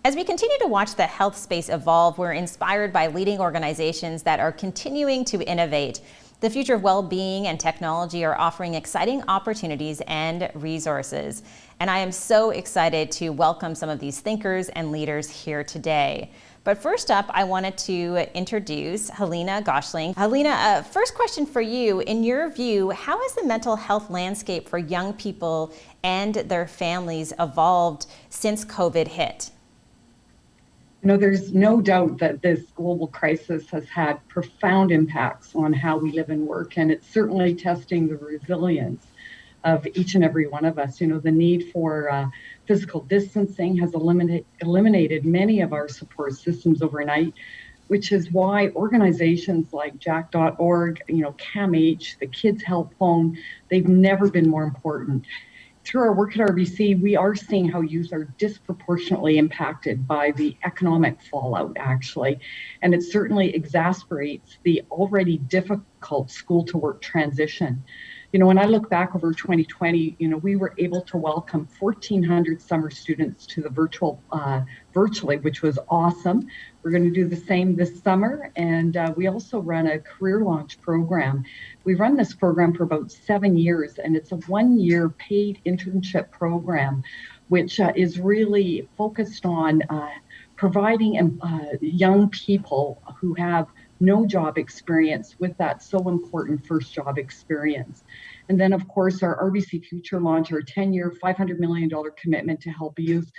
As we continue to watch the health space evolve, we're inspired by leading organizations that are continuing to innovate. The future of well-being and technology are offering exciting opportunities and resources. And I am so excited to welcome some of these thinkers and leaders here today. But first up, I wanted to introduce Helena Goshling. Helena, first question for you. In your view, how has the mental health landscape for young people and their families evolved since COVID hit? There's no doubt that this global crisis has had profound impacts on how we live and work, and it's certainly testing the resilience of each and every one of us. The need for physical distancing has eliminated many of our support systems overnight, which is why organizations like jack.org, CAMH, the Kids Help Phone, they've never been more important. Through our work at RBC, we are seeing how youth are disproportionately impacted by the economic fallout, actually. And it certainly exacerbates the already difficult school to work transition. When I look back over 2020, we were able to welcome 1,400 summer students to the virtually, which was awesome. We're going to do the same this summer. And we also run a career launch program. We run this program for about 7 years, and it's a 1-year paid internship program, which is really focused on providing young people who have no job experience with that so important first job experience. And then, of course, our RBC Future Launch, our 10-year, $500 million commitment to help youth,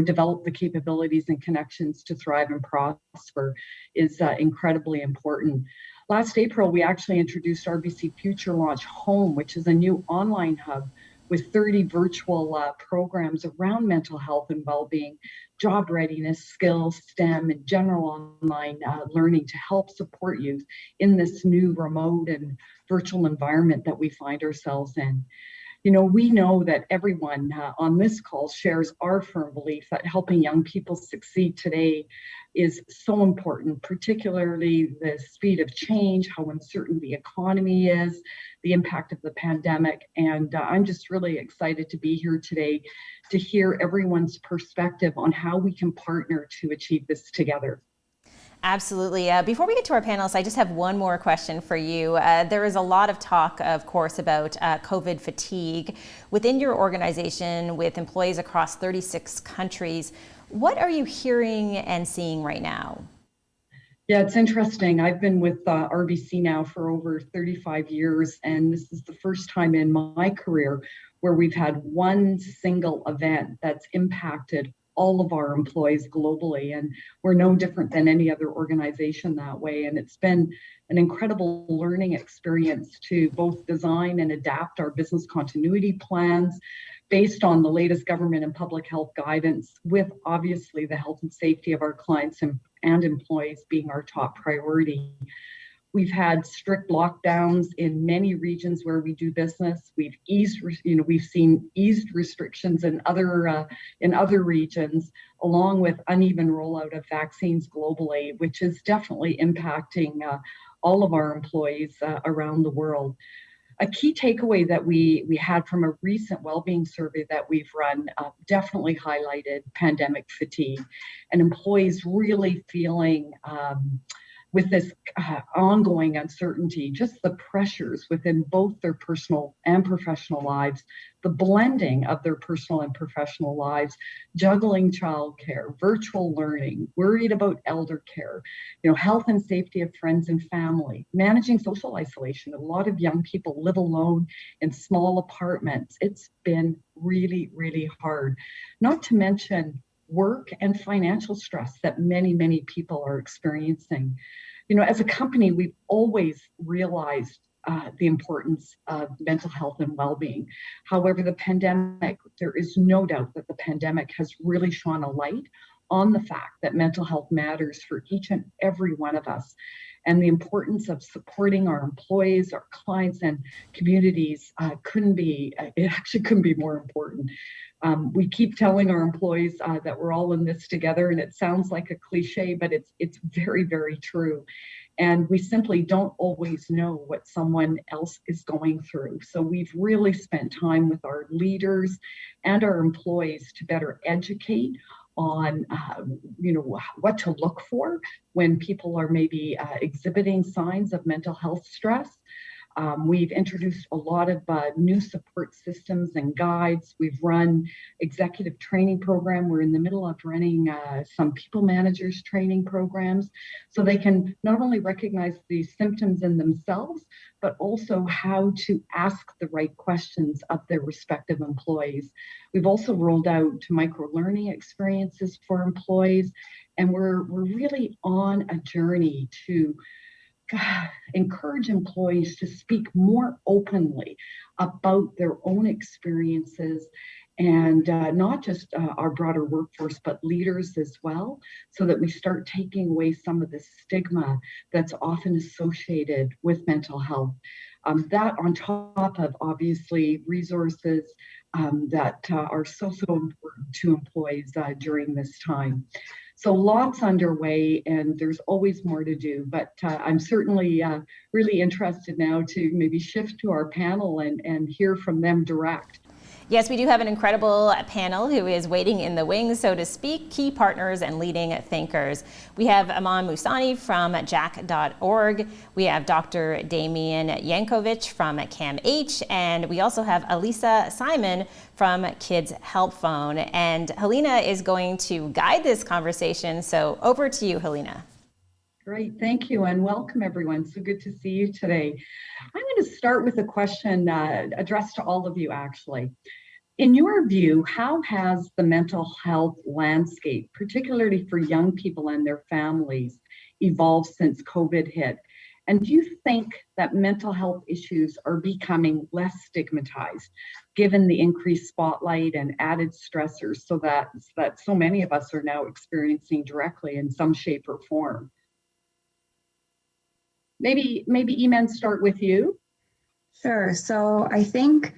develop the capabilities and connections to thrive and prosper is incredibly important. Last April, we actually introduced RBC Future Launch Home, which is a new online hub with 30 virtual programs around mental health and well-being, job readiness, skills, STEM, and general online learning to help support youth in this new remote and virtual environment that we find ourselves in. We know that everyone on this call shares our firm belief that helping young people succeed today is so important, particularly the speed of change, how uncertain the economy is, the impact of the pandemic. And I'm just really excited to be here today to hear everyone's perspective on how we can partner to achieve this together. Absolutely. Before we get to our panelists, I just have one more question for you. There is a lot of talk, of course, about COVID fatigue within your organization with employees across 36 countries. What are you hearing and seeing right now? Yeah, it's interesting. I've been with RBC now for over 35 years, and this is the first time in my career where we've had one single event that's impacted all of our employees globally, and we're no different than any other organization that way. And it's been an incredible learning experience to both design and adapt our business continuity plans based on the latest government and public health guidance, with obviously the health and safety of our clients and employees being our top priority. We've had strict lockdowns in many regions where we do business. We've seen eased restrictions in other regions, along with uneven rollout of vaccines globally, which is definitely impacting all of our employees around the world. A key takeaway that we had from a recent well-being survey that we've run definitely highlighted pandemic fatigue and employees really feeling with this ongoing uncertainty, just the pressures within both their personal and professional lives, the blending of their personal and professional lives, juggling childcare, virtual learning, worried about elder care, health and safety of friends and family, managing social isolation. A lot of young people live alone in small apartments. It's been really, really hard. Not to mention work and financial stress that many, many people are experiencing. As a company, we've always realized the importance of mental health and well-being. However, there is no doubt that the pandemic has really shone a light on the fact that mental health matters for each and every one of us, and the importance of supporting our employees, our clients, and communities couldn't be more important. We keep telling our employees that we're all in this together, and it sounds like a cliche, but it's very, very true. And we simply don't always know what someone else is going through. So we've really spent time with our leaders and our employees to better educate on what to look for when people are maybe exhibiting signs of mental health stress. We've introduced a lot of new support systems and guides. We've run executive training program. We're in the middle of running some people managers training programs so they can not only recognize these symptoms in themselves, but also how to ask the right questions of their respective employees. We've also rolled out micro-learning experiences for employees, and we're really on a journey to encourage employees to speak more openly about their own experiences, and not just our broader workforce, but leaders as well, so that we start taking away some of the stigma that's often associated with mental health. That on top of obviously resources that are so important to employees during this time. So lots underway, and there's always more to do, but I'm certainly really interested now to maybe shift to our panel and hear from them direct. Yes, we do have an incredible panel who is waiting in the wings, so to speak, key partners and leading thinkers. We have Aman Musani from jack.org. We have Dr. Damian Yankovic from CAMH, and we also have Elisa Simon from Kids Help Phone. And Helena is going to guide this conversation, so over to you, Helena. Great, thank you, and welcome everyone. So good to see you today. I'm going to start with a question addressed to all of you, actually. In your view, how has the mental health landscape, particularly for young people and their families, evolved since COVID hit? And do you think that mental health issues are becoming less stigmatized, given the increased spotlight and added stressors so that so many of us are now experiencing directly in some shape or form? Maybe Eman, start with you. Sure. So I think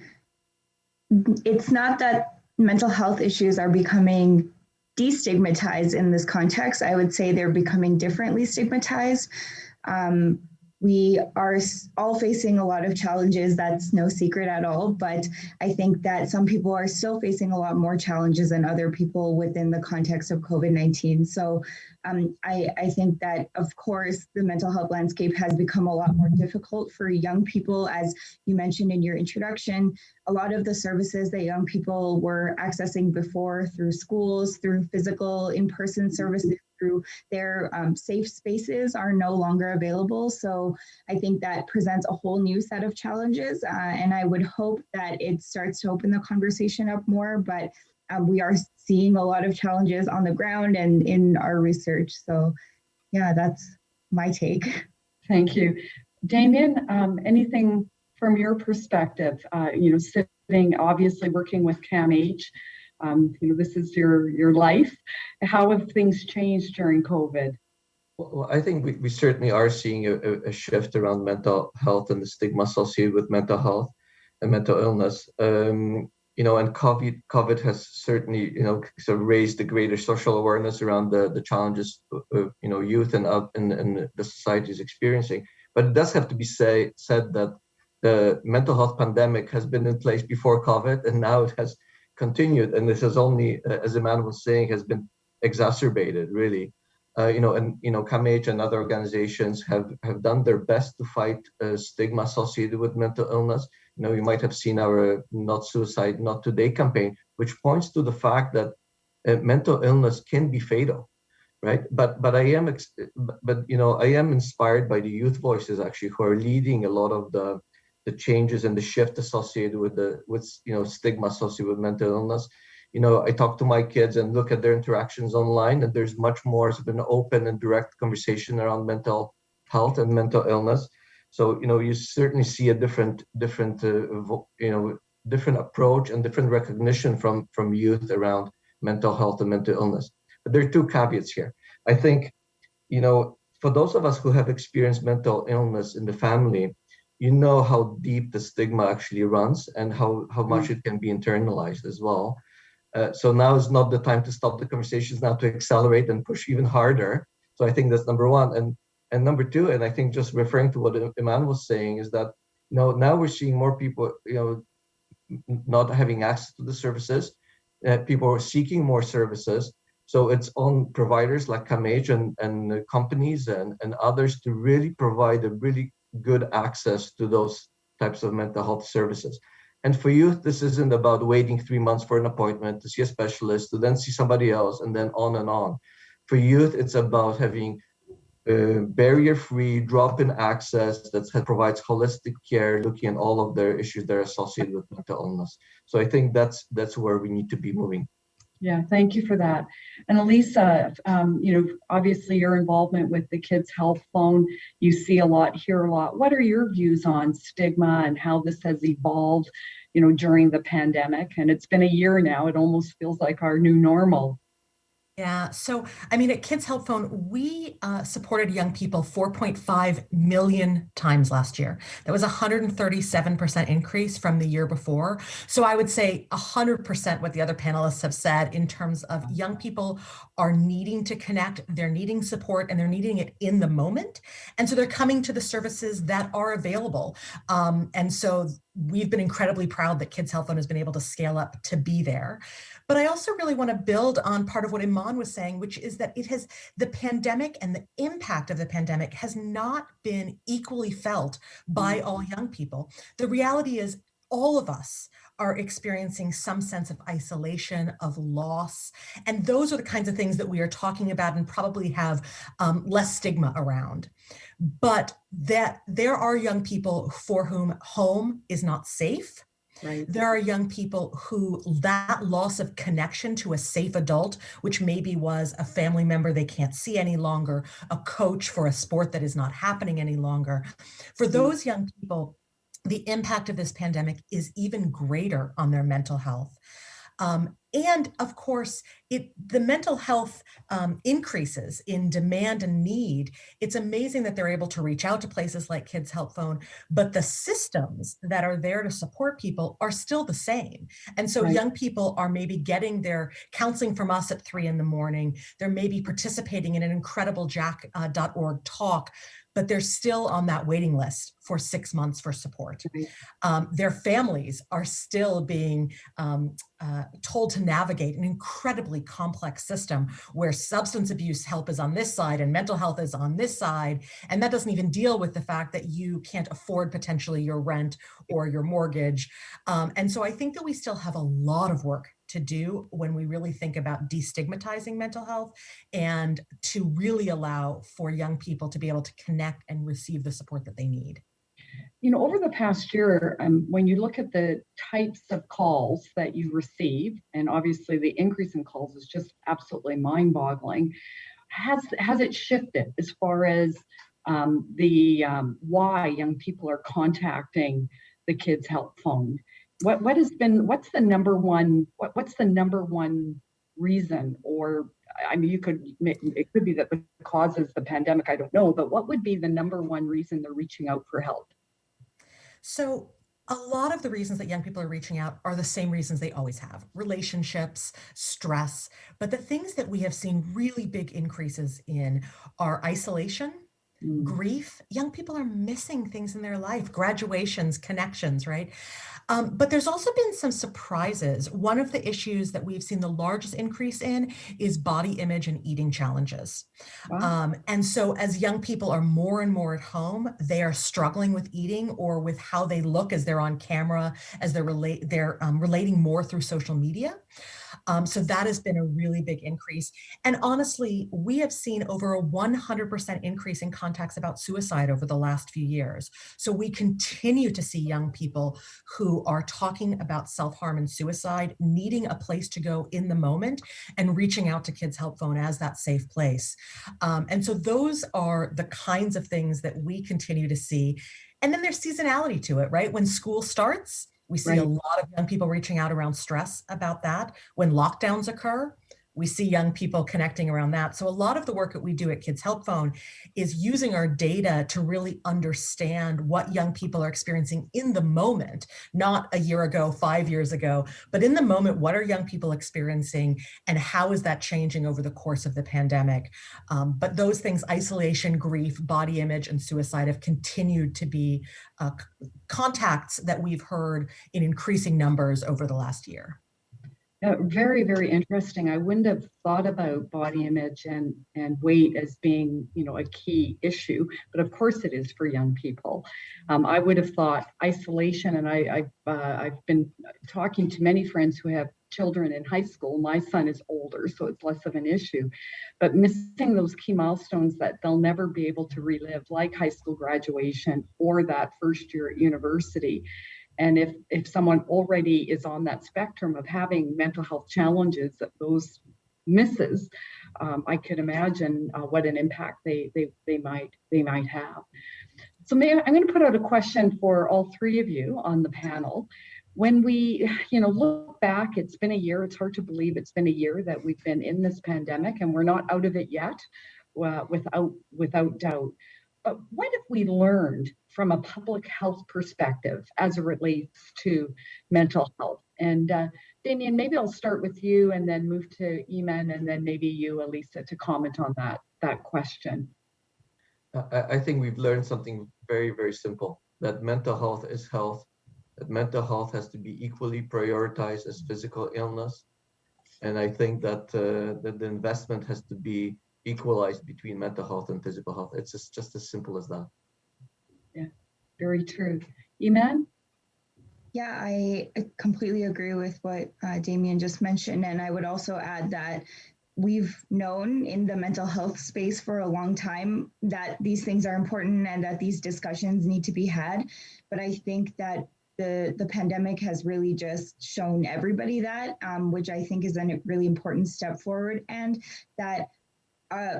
it's not that mental health issues are becoming destigmatized in this context. I would say they're becoming differently stigmatized. We are all facing a lot of challenges. That's no secret at all. But I think that some people are still facing a lot more challenges than other people within the context of COVID-19. So I think that, of course, the mental health landscape has become a lot more difficult for young people. As you mentioned in your introduction, a lot of the services that young people were accessing before through schools, through physical in-person services, through their safe spaces are no longer available. So I think that presents a whole new set of challenges. And I would hope that it starts to open the conversation up more, but we are seeing a lot of challenges on the ground and in our research. So yeah, that's my take. Thank you. Damien, anything from your perspective, sitting, obviously working with CAMH, this is your life. How have things changed during COVID? Well, I think we certainly are seeing a shift around mental health and the stigma associated with mental health and mental illness. And COVID has certainly, sort of raised the greater social awareness around the challenges, youth and the society is experiencing. But it does have to be said that the mental health pandemic has been in place before COVID, and now it has continued, and this has only, as Aman was saying, has been exacerbated, really. CAMH and other organizations have done their best to fight stigma associated with mental illness. You might have seen our Not Suicide, Not Today campaign, which points to the fact that mental illness can be fatal, right? But I am inspired by the youth voices actually who are leading a lot of the changes and the shift associated with stigma associated with mental illness. I talk to my kids and look at their interactions online, and there's much more of an open and direct conversation around mental health and mental illness. So you certainly see a different approach and different recognition from youth around mental health and mental illness. But there are two caveats here. I think for those of us who have experienced mental illness in the family, how deep the stigma actually runs and how much it can be internalized as well. So now is not the time to stop the conversations, now to accelerate and push even harder. So I think that's number one. And number two, and I think just referring to what Aman was saying, is that now we're seeing more people not having access to the services. People are seeking more services. So it's on providers like CAMH and companies and others to really provide a really good access to those types of mental health services. And for youth, this isn't about waiting 3 months for an appointment to see a specialist, to then see somebody else, and then on and on. For youth, it's about having barrier-free drop-in access that provides holistic care, looking at all of their issues that are associated with mental illness. So I think that's where we need to be moving. Yeah, thank you for that. And Elisa, obviously your involvement with the Kids Health Phone, you see a lot, hear a lot. What are your views on stigma and how this has evolved, during the pandemic? And it's been a year now. It almost feels like our new normal. Yeah. So, at Kids Help Phone, we supported young people 4.5 million times last year. That was a 137% increase from the year before. So I would say 100% what the other panelists have said in terms of young people are needing to connect, they're needing support, and they're needing it in the moment. And so they're coming to the services that are available. And so we've been incredibly proud that Kids Health Phone has been able to scale up to be there. But I also really want to build on part of what Iman was saying, which is that the pandemic and the impact of the pandemic has not been equally felt by all young people. The reality is all of us are experiencing some sense of isolation, of loss. And those are the kinds of things that we are talking about and probably have less stigma around. But that there are young people for whom home is not safe. Right. There are young people who that loss of connection to a safe adult, which maybe was a family member they can't see any longer, a coach for a sport that is not happening any longer. For those young people, the impact of this pandemic is even greater on their mental health. And of course, the mental health increases in demand and need. It's amazing that they're able to reach out to places like Kids Help Phone, but the systems that are there to support people are still the same. And so young people are maybe getting their counseling from us at 3 a.m. They're maybe participating in an incredible jack.org talk, but they're still on that waiting list for 6 months for support. Their families are still being told to navigate an incredibly complex system where substance abuse help is on this side and mental health is on this side. And that doesn't even deal with the fact that you can't afford potentially your rent or your mortgage. And so I think that we still have a lot of work to do when we really think about destigmatizing mental health and to really allow for young people to be able to connect and receive the support that they need. Over the past year, when you look at the types of calls that you receive, and obviously the increase in calls is just absolutely mind-boggling, has it shifted as far as why young people are contacting the Kids Help Phone? What's the number one reason? Or it could be that the cause is the pandemic, I don't know, but what would be the number one reason they're reaching out for help? So a lot of the reasons that young people are reaching out are the same reasons they always have: relationships, stress. But the things that we have seen really big increases in are isolation, grief. Young people are missing things in their life, graduations, connections, right? But there's also been some surprises. One of the issues that we've seen the largest increase in is body image and eating challenges. Wow. And so as young people are more and more at home, they are struggling with eating or with how they look as they're on camera, as they're relating more through social media. So that has been a really big increase. And honestly, we have seen over a 100% increase in contacts about suicide over the last few years. So we continue to see young people who are talking about self-harm and suicide, needing a place to go in the moment and reaching out to Kids Help Phone as that safe place. And so those are the kinds of things that we continue to see. And then there's seasonality to it, right? When school starts, we see a lot of young people reaching out around stress about that. When lockdowns occur, we see young people connecting around that. So a lot of the work that we do at Kids Help Phone is using our data to really understand what young people are experiencing in the moment, not a year ago, 5 years ago, but in the moment, what are young people experiencing and how is that changing over the course of the pandemic? But those things, isolation, grief, body image, and suicide, have continued to be contacts that we've heard in increasing numbers over the last year. Very, very interesting. I wouldn't have thought about body image and weight as being, a key issue, but of course it is for young people. I would have thought isolation, and I've been talking to many friends who have children in high school. My son is older, so it's less of an issue, but missing those key milestones that they'll never be able to relive, like high school graduation or that first year at university. And if someone already is on that spectrum of having mental health challenges, that those misses, I could imagine what an impact they might have. So I'm going to put out a question for all three of you on the panel. When we, look back, it's been a year. It's hard to believe it's been a year that we've been in this pandemic, and we're not out of it yet, without doubt. But what have we learned from a public health perspective as it relates to mental health? And Damien, maybe I'll start with you and then move to Eamon, and then maybe you, Elisa, to comment on that question. I think we've learned something very, very simple, that mental health is health, that mental health has to be equally prioritized as physical illness. And I think that, that the investment has to be equalized between mental health and physical health. It's just as simple as that. Yeah, very true. Eamon? Yeah, I completely agree with what Damien just mentioned. And I would also add that we've known in the mental health space for a long time that these things are important and that these discussions need to be had. But I think that the pandemic has really just shown everybody that, which I think is a really important step forward, and that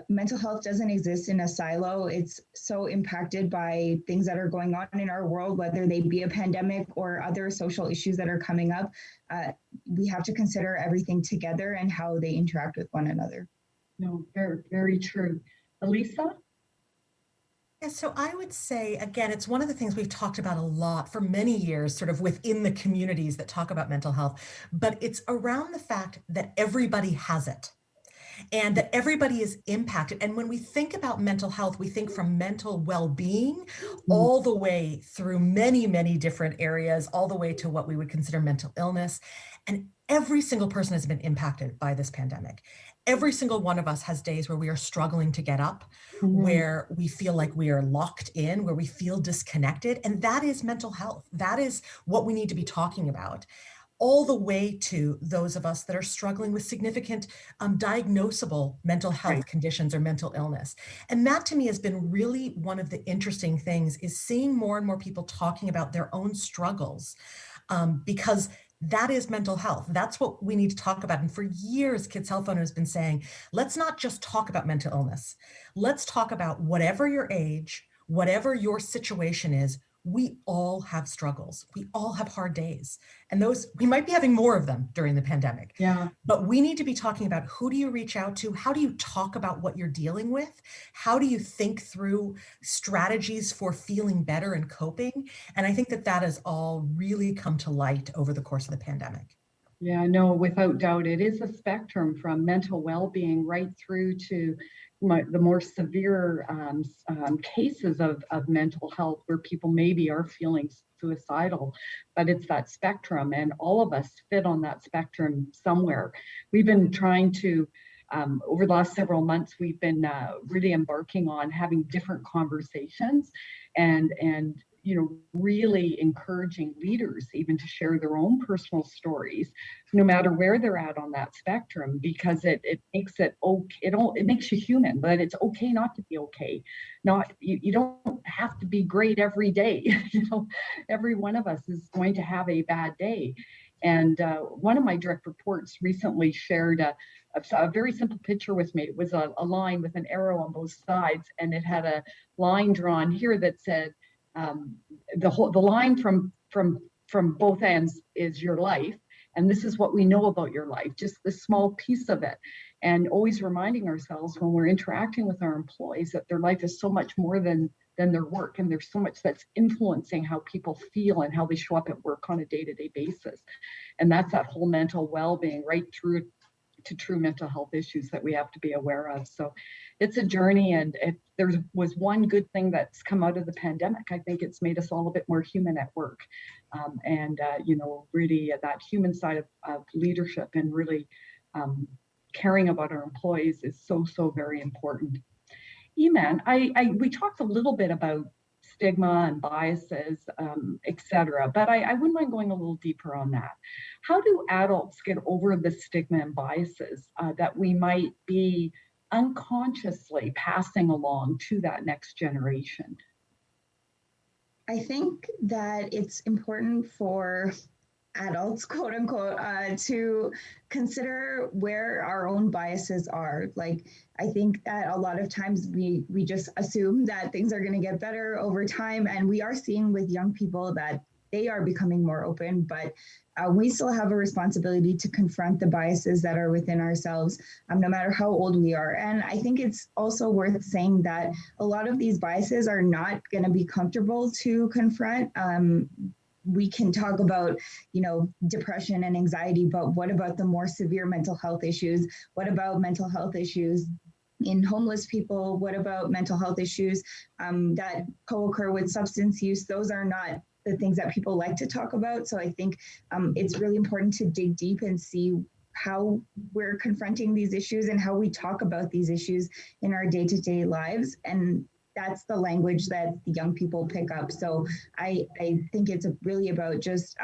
mental health doesn't exist in a silo. It's so impacted by things that are going on in our world, whether they be a pandemic or other social issues that are coming up. We have to consider everything together and how they interact with one another. No, very, very true. Elisa? Yeah, so I would say, again, it's one of the things we've talked about a lot for many years, sort of within the communities that talk about mental health, but it's around the fact that everybody has it and that everybody is impacted. And when we think about mental health, we think from mental well-being all the way through many, many different areas, all the way to what we would consider mental illness. And every single person has been impacted by this pandemic. Every single one of us has days where we are struggling to get up, where we feel like we are locked in, where we feel disconnected. And that is mental health. That is what we need to be talking about, all the way to those of us that are struggling with significant diagnosable mental health conditions or mental illness. And that to me has been really one of the interesting things, is seeing more and more people talking about their own struggles, because that is mental health. That's what we need to talk about. And for years, Kids Health Fund has been saying, let's not just talk about mental illness. Let's talk about whatever your age, whatever your situation is, we all have struggles. We all have hard days. And those, we might be having more of them during the pandemic. Yeah. But we need to be talking about, who do you reach out to? How do you talk about what you're dealing with? How do you think through strategies for feeling better and coping? And I think that that has all really come to light over the course of the pandemic. Yeah, no, without doubt, it is a spectrum from mental well-being right through to the more severe cases of mental health, where people maybe are feeling suicidal, but it's that spectrum, and all of us fit on that spectrum somewhere. We've been trying to, over the last several months, we've been really embarking on having different conversations and really encouraging leaders even to share their own personal stories, no matter where they're at on that spectrum, because it makes it okay. It makes you human, but it's okay not to be okay. You don't have to be great every day. Every one of us is going to have a bad day. And one of my direct reports recently shared a very simple picture with me. It was a line with an arrow on both sides, and it had a line drawn here that said, the line from both ends is your life, and this is what we know about your life, just this small piece of it. And always reminding ourselves when we're interacting with our employees that their life is so much more than their work, and there's so much that's influencing how people feel and how they show up at work on a day-to-day basis. And that's that whole mental well-being right through to true mental health issues that we have to be aware of. So it's a journey, and if there was one good thing that's come out of the pandemic, I think it's made us all a bit more human at work. and really that human side of leadership and really caring about our employees is so very important. Eman, we talked a little bit about stigma and biases, etc. But I wouldn't mind going a little deeper on that. How do adults get over the stigma and biases that we might be unconsciously passing along to that next generation? I think that it's important for adults, quote unquote, to consider where our own biases are. Like, I think that a lot of times we just assume that things are going to get better over time. And we are seeing with young people that they are becoming more open, but we still have a responsibility to confront the biases that are within ourselves, no matter how old we are. And I think it's also worth saying that a lot of these biases are not going to be comfortable to confront. We can talk about, depression and anxiety, but what about the more severe mental health issues? What about mental health issues in homeless people? What about mental health issues that co-occur with substance use? Those are not the things that people like to talk about. So I think it's really important to dig deep and see how we're confronting these issues and how we talk about these issues in our day-to-day lives. And that's the language that the young people pick up. So I think it's really about just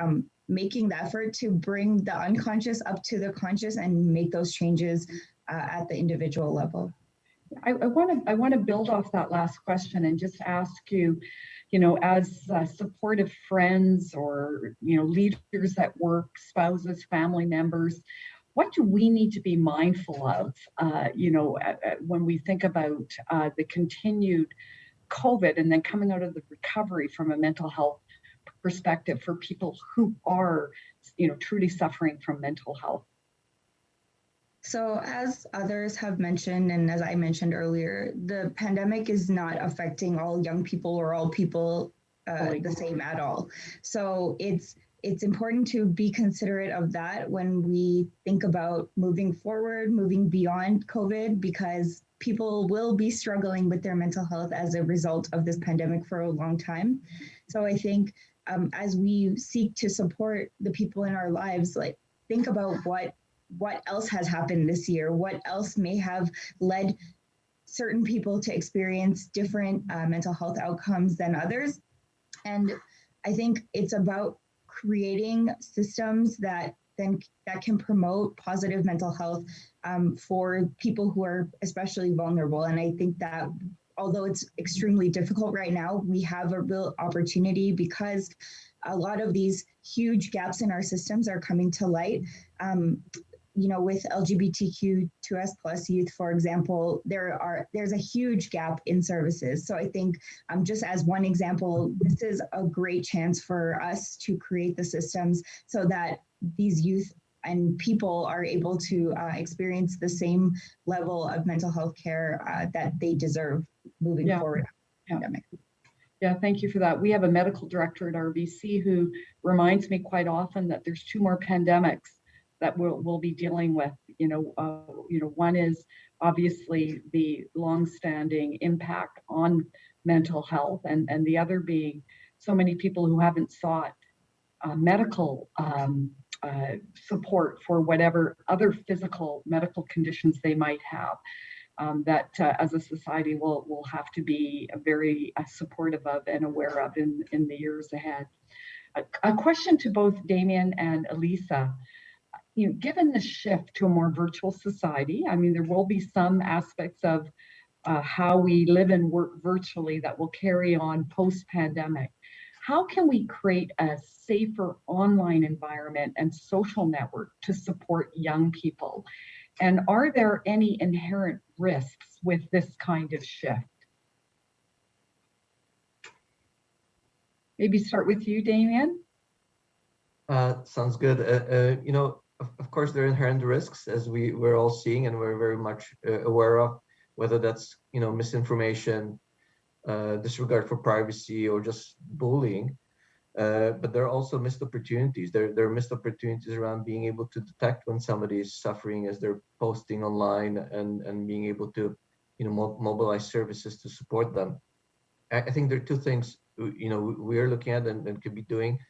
making the effort to bring the unconscious up to the conscious and make those changes at the individual level. I want to build off that last question and just ask you, as supportive friends or leaders at work, spouses, family members, what do we need to be mindful of, when we think about the continued COVID and then coming out of the recovery from a mental health perspective for people who are, truly suffering from mental health? So as others have mentioned, and as I mentioned earlier, the pandemic is not affecting all young people or all people the same at all. So it's important to be considerate of that when we think about moving forward, moving beyond COVID, because people will be struggling with their mental health as a result of this pandemic for a long time. So I think as we seek to support the people in our lives, like, think about what else has happened this year, what else may have led certain people to experience different mental health outcomes than others. And I think it's about creating systems that can promote positive mental health for people who are especially vulnerable. And I think that although it's extremely difficult right now, we have a real opportunity because a lot of these huge gaps in our systems are coming to light. With LGBTQ2S plus youth, for example, there's a huge gap in services. So I think just as one example, this is a great chance for us to create the systems so that these youth and people are able to experience the same level of mental health care that they deserve moving forward after the pandemic. Yeah, thank you for that. We have a medical director at RBC who reminds me quite often that there's 2 more pandemics that we'll be dealing with. One is obviously the longstanding impact on mental health, and the other being so many people who haven't sought medical support for whatever other physical medical conditions they might have. That as a society we'll have to be very supportive of and aware of in the years ahead. A question to both Damien and Elisa. Given the shift to a more virtual society, there will be some aspects of how we live and work virtually that will carry on post-pandemic. How can we create a safer online environment and social network to support young people? And are there any inherent risks with this kind of shift? Maybe start with you, Damien. Sounds good. Of course, there are inherent risks, as we're all seeing and we're very much aware of, whether that's misinformation, disregard for privacy, or just bullying. But there are also missed opportunities. There are missed opportunities around being able to detect when somebody is suffering as they're posting online and being able to mobilize services to support them. I think there are 2 things we are looking at and could be doing.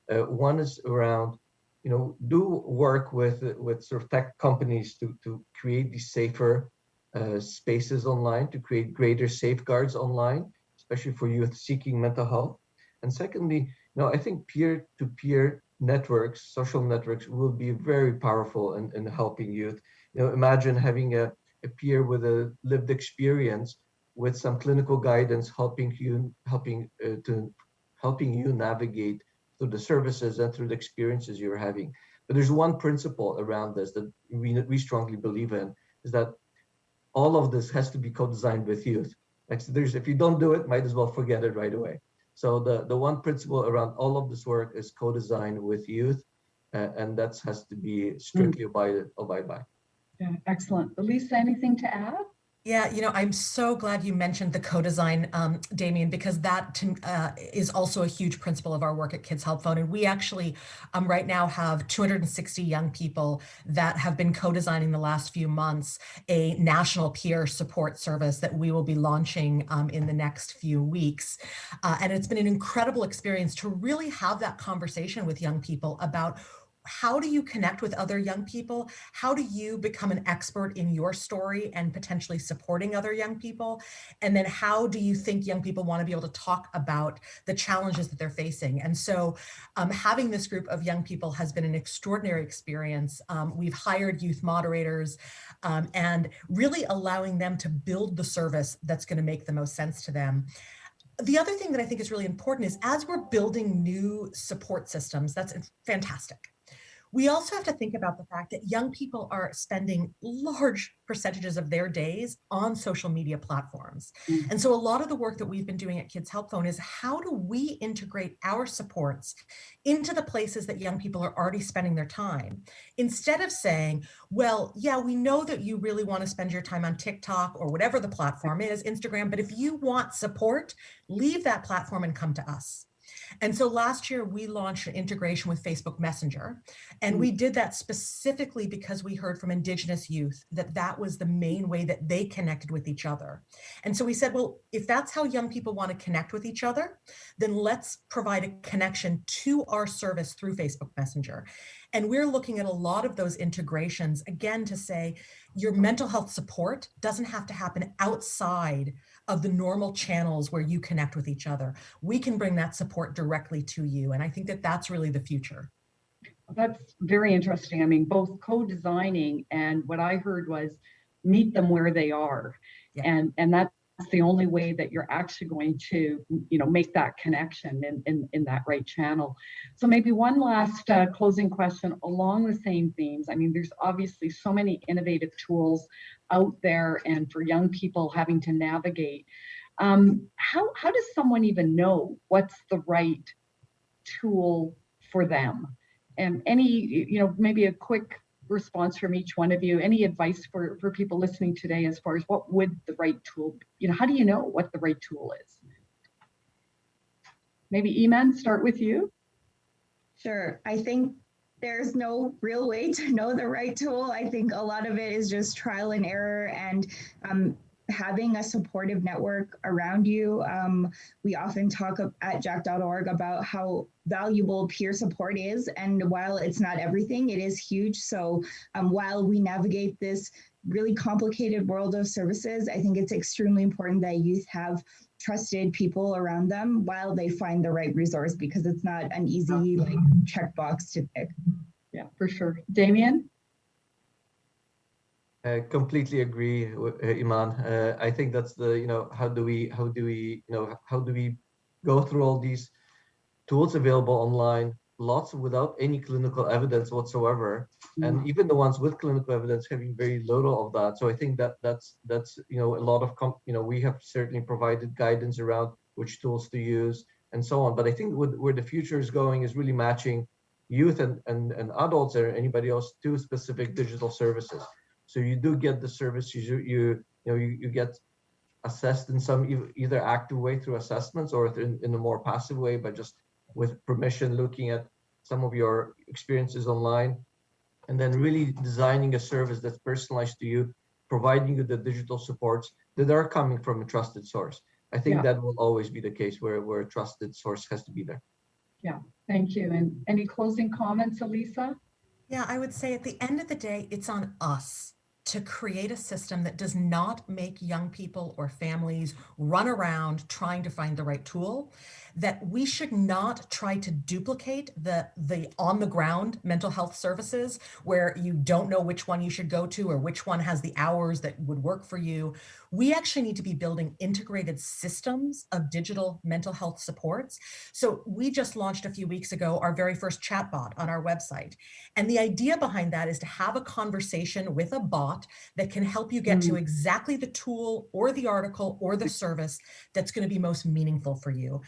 One is around, do work with sort of tech companies to create these safer spaces online, to create greater safeguards online, especially for youth seeking mental health. And secondly, I think peer-to-peer networks, social networks, will be very powerful in helping youth. Imagine having a peer with a lived experience with some clinical guidance, helping you navigate through the services and through the experiences you're having. But there's one principle around this that we strongly believe in, is that all of this has to be co-designed with youth. Like, so if you don't do it, might as well forget it right away. So the one principle around all of this work is co-designed with youth, and that has to be strictly abide by. Yeah, excellent. Elisa, anything to add? Yeah, I'm so glad you mentioned the co-design, Damien, because that is also a huge principle of our work at Kids Help Phone. And we actually right now have 260 young people that have been co-designing the last few months a national peer support service that we will be launching in the next few weeks. And it's been an incredible experience to really have that conversation with young people about how do you connect with other young people? How do you become an expert in your story and potentially supporting other young people? And then how do you think young people want to be able to talk about the challenges that they're facing? And so having this group of young people has been an extraordinary experience. We've hired youth moderators and really allowing them to build the service that's going to make the most sense to them. The other thing that I think is really important is, as we're building new support systems, that's fantastic. We also have to think about the fact that young people are spending large percentages of their days on social media platforms. And so a lot of the work that we've been doing at Kids Help Phone is, how do we integrate our supports into the places that young people are already spending their time? Instead of saying, well, yeah, we know that you really want to spend your time on TikTok or whatever the platform is, Instagram, but if you want support, leave that platform and come to us. And so last year we launched an integration with Facebook Messenger, and we did that specifically because we heard from Indigenous youth that that was the main way that they connected with each other. And so we said, well, if that's how young people want to connect with each other, then let's provide a connection to our service through Facebook Messenger. And we're looking at a lot of those integrations, again, to say your mental health support doesn't have to happen outside of the normal channels where you connect with each other. We can bring that support directly to you. And I think that that's really the future. That's very interesting. I mean, both co-designing, and what I heard was meet them where they are. Yeah. And that's the only way that you're actually going to, make that connection in that right channel. So maybe one last closing question along the same themes. I mean, there's obviously so many innovative tools out there, and for young people having to navigate. How does someone even know what's the right tool for them? And any, maybe a quick response from each one of you. Any advice for people listening today as far as what would the right tool, how do you know what the right tool is? Maybe Iman, start with you. Sure. I think there's no real way to know the right tool. I think a lot of it is just trial and error, and having a supportive network around you. We often talk at jack.org about how valuable peer support is. And while it's not everything, it is huge. So while we navigate this really complicated world of services, I think it's extremely important that youth have trusted people around them while they find the right resource, because it's not an easy checkbox to pick. Yeah, for sure. Damien? I completely agree with Iman. I think that's the, how do we go through all these tools available online, lots without any clinical evidence whatsoever, and even the ones with clinical evidence having very little of that. So I think that's a lot of we have certainly provided guidance around which tools to use and so on. But I think where the future is going is really matching youth and adults or anybody else to specific digital services. So you do get the service, you get assessed in some either active way through assessments, or in a more passive way by just with permission looking at some of your experiences online, and then really designing a service that's personalized to you, providing you the digital supports that are coming from a trusted source. I think that will always be the case where a trusted source has to be there. Yeah, thank you. And any closing comments, Elisa? Yeah, I would say at the end of the day, it's on us to create a system that does not make young people or families run around trying to find the right tool, that we should not try to duplicate the on the ground mental health services where you don't know which one you should go to or which one has the hours that would work for you. We actually need to be building integrated systems of digital mental health supports. So we just launched a few weeks ago our very first chatbot on our website. And the idea behind that is to have a conversation with a bot that can help you get to exactly the tool or the article or the service that's going to be most meaningful for you.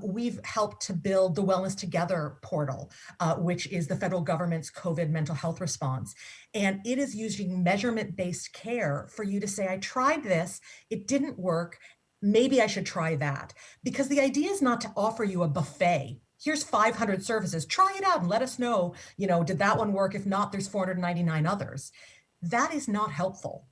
We've helped to build the Wellness Together portal, which is the federal government's COVID mental health response. And it is using measurement-based care for you to say, I tried this, it didn't work, maybe I should try that. Because the idea is not to offer you a buffet. Here's 500 services, try it out and let us know, did that one work? If not, there's 499 others. That is not helpful.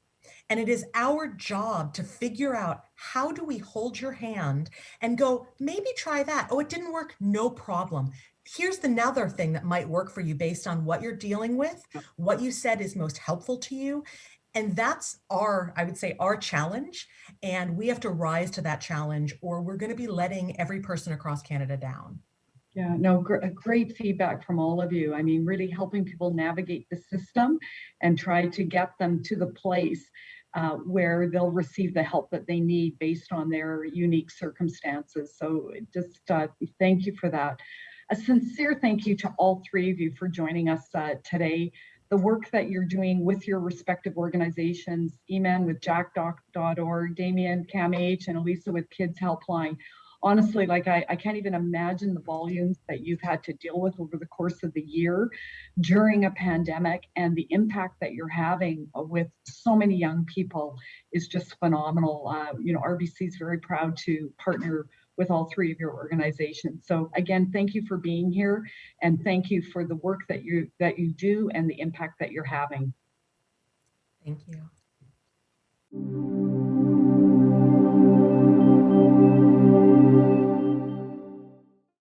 And it is our job to figure out, how do we hold your hand and go, maybe try that. Oh, it didn't work. No problem. Here's another thing that might work for you based on what you're dealing with, what you said is most helpful to you. And that's I would say, our challenge. And we have to rise to that challenge, or we're going to be letting every person across Canada down. Yeah, no, great feedback from all of you. I mean, really helping people navigate the system and try to get them to the place where they'll receive the help that they need based on their unique circumstances. So just thank you for that. A sincere thank you to all three of you for joining us today. The work that you're doing with your respective organizations, Eman with jackdoc.org, Damien, CAMH, and Elisa with Kids Helpline. Honestly, like I can't even imagine the volumes that you've had to deal with over the course of the year during a pandemic, and the impact that you're having with so many young people is just phenomenal. RBC is very proud to partner with all three of your organizations. So again, thank you for being here, and thank you for the work that you do and the impact that you're having. Thank you.